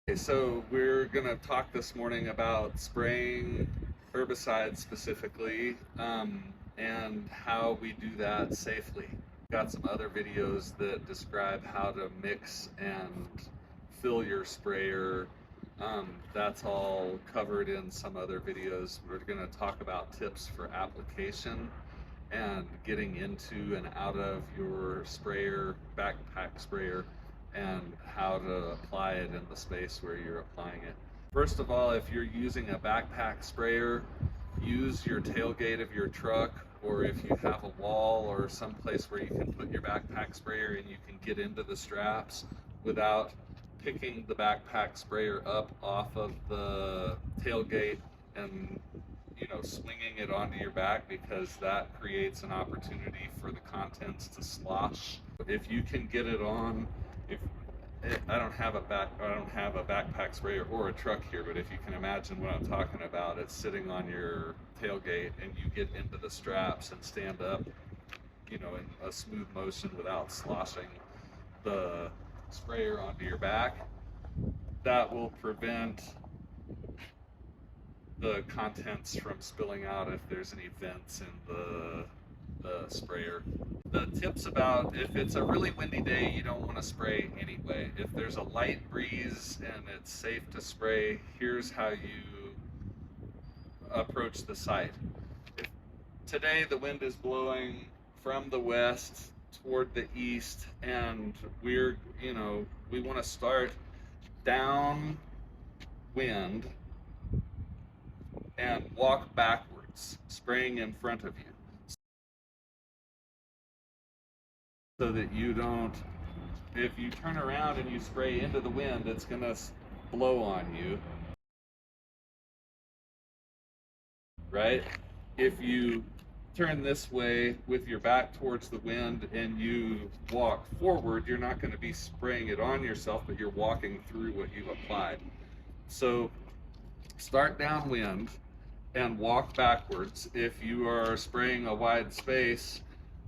Okay, so we're going to talk this morning about spraying herbicides specifically, and how we do that safely. Got some other videos that describe how to mix and fill your sprayer. That's all covered in some other videos. We're going to talk about tips for application and getting into and out of your sprayer, backpack sprayer, and how to apply it in the space where you're applying it. First of all, if you're using a backpack sprayer, use your tailgate of your truck, or if you have a wall or some place where you can put your backpack sprayer and you can get into the straps without picking the backpack sprayer up off of the tailgate and swinging it onto your back, because that creates an opportunity for the contents to slosh. If you can get it on, if I don't have a backpack sprayer or a truck here, but if you can imagine what I'm talking about, it's sitting on your tailgate and you get into the straps and stand up, in a smooth motion without sloshing the sprayer onto your back. That will prevent the contents from spilling out if there's any vents in the sprayer. The tips about if it's a really windy day, you don't want to spray anyway. If there's a light breeze and it's safe to spray, here's how you approach the site. If today the wind is blowing from the west toward the east, and we want to start downwind and walk backwards, spraying in front of you, so that you don't, if you turn around and you spray into the wind, it's going to blow on you, right? If you turn this way with your back towards the wind and you walk forward, you're not going to be spraying it on yourself, but you're walking through what you've applied. So start downwind and walk backwards. If you are spraying a wide space,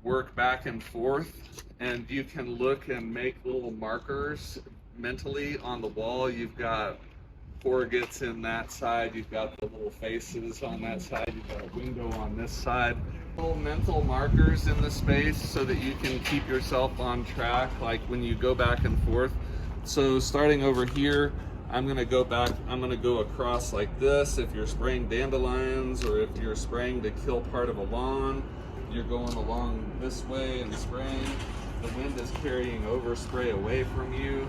work back and forth, and you can look and make little markers mentally on the wall. You've got corrugates in that side, you've got the little faces on that side, you've got a window on this side. Little mental markers in the space so that you can keep yourself on track, like when you go back and forth. So starting over here, I'm going to go back, I'm going to go across like this. If you're spraying dandelions or if you're spraying to kill part of a lawn, you're going along this way and spraying. The wind is carrying overspray away from you.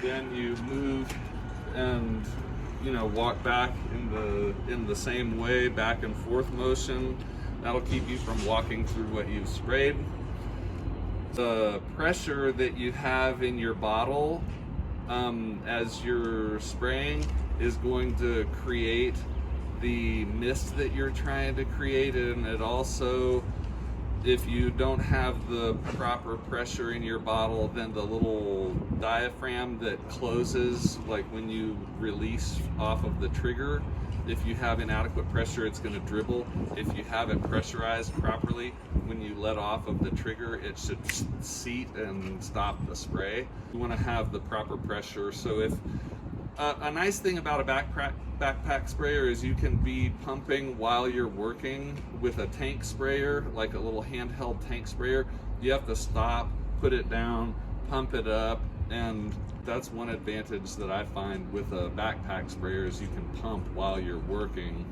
Then you move and walk back in the same way, back and forth motion. That'll keep you from walking through what you've sprayed. The pressure that you have in your bottle as you're spraying is going to create the mist that you're trying to create, and it also, if you don't have the proper pressure in your bottle, then the little diaphragm that closes, like when you release off of the trigger, if you have inadequate pressure, it's going to dribble. If you have it pressurized properly, when you let off of the trigger, it should seat and stop the spray. You want to have the proper pressure. So if a nice thing about a backpack sprayer is you can be pumping while you're working. With a tank sprayer, like a little handheld tank sprayer, you have to stop, put it down, pump it up, and that's one advantage that I find with a backpack sprayer is you can pump while you're working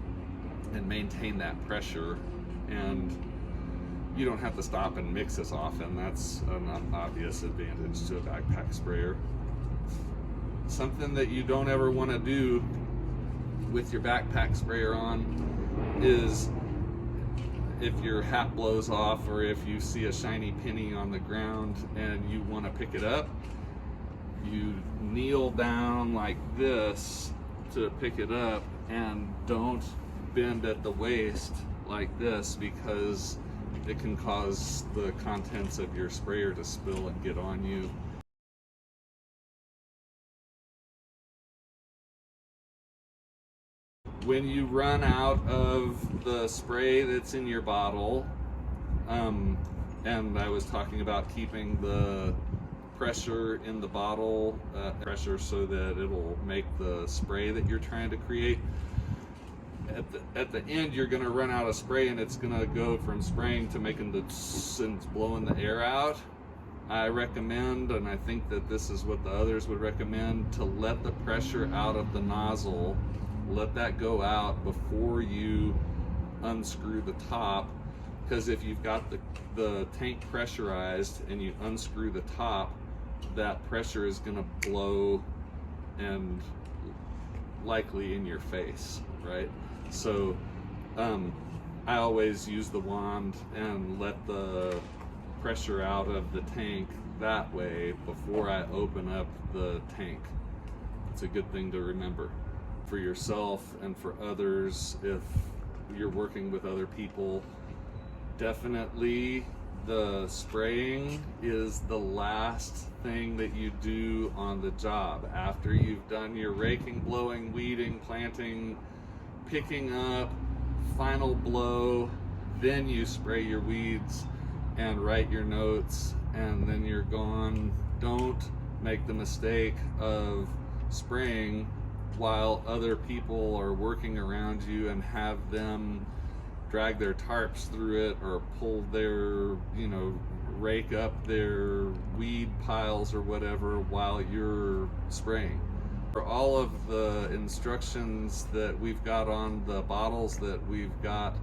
and maintain that pressure, and you don't have to stop and mix as often. That's an obvious advantage to a backpack sprayer. Something that you don't ever want to do with your backpack sprayer on is if your hat blows off or if you see a shiny penny on the ground and you want to pick it up, you kneel down like this to pick it up, and don't bend at the waist like this, because it can cause the contents of your sprayer to spill and get on you. When you run out of the spray that's in your bottle, and I was talking about keeping the pressure in the bottle, pressure so that it'll make the spray that you're trying to create. At the end, you're going to run out of spray, and it's going to go from spraying to making the tss and blowing the air out. I recommend, and I think that this is what the others would recommend, to let the pressure out of the nozzle, let that go out before you unscrew the top, because if you've got the tank pressurized and you unscrew the top, that pressure is going to blow and likely in your face, right? So I always use the wand and let the pressure out of the tank that way before I open up the tank. It's a good thing to remember for yourself and for others if you're working with other people. Definitely the spraying is the last thing that you do on the job. After you've done your raking, blowing, weeding, planting, picking up, final blow, then you spray your weeds and write your notes, and then you're gone. Don't make the mistake of spraying while other people are working around you and have them drag their tarps through it or pull their, rake up their weed piles or whatever while you're spraying. For all of the instructions that we've got on the bottles, that we've got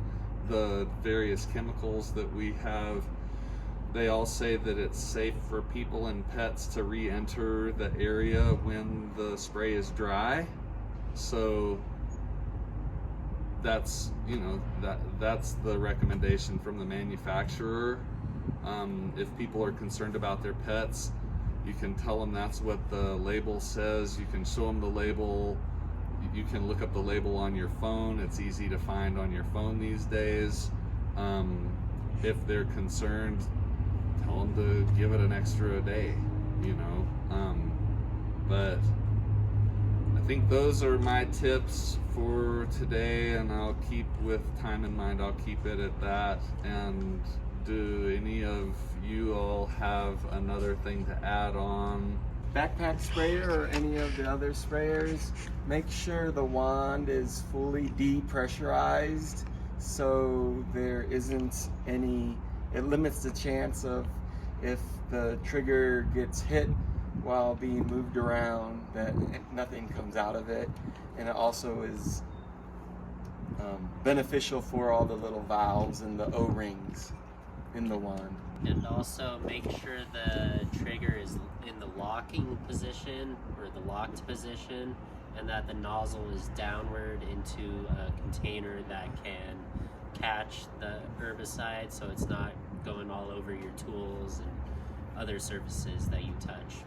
the various chemicals that we have, they all say that it's safe for people and pets to re-enter the area when the spray is dry. So that's that's the recommendation from the manufacturer. If people are concerned about their pets, you can tell them that's what the label says. You can show them the label. You can look up the label on your phone. It's easy to find on your phone these days. If they're concerned, tell them to give it an extra day, but I think those are my tips for today, and I'll keep, with time in mind, I'll keep it at that. And do any of you all have another thing to add on? Backpack sprayer or any of the other sprayers, make sure the wand is fully depressurized so there isn't any, it limits the chance of, if the trigger gets hit while being moved around, that nothing comes out of it. And it also is beneficial for all the little valves and the O-rings in the wand. And also make sure the trigger is in the locking position, or the locked position, and that the nozzle is downward into a container that can catch the herbicide, so it's not going all over your tools and other surfaces that you touch.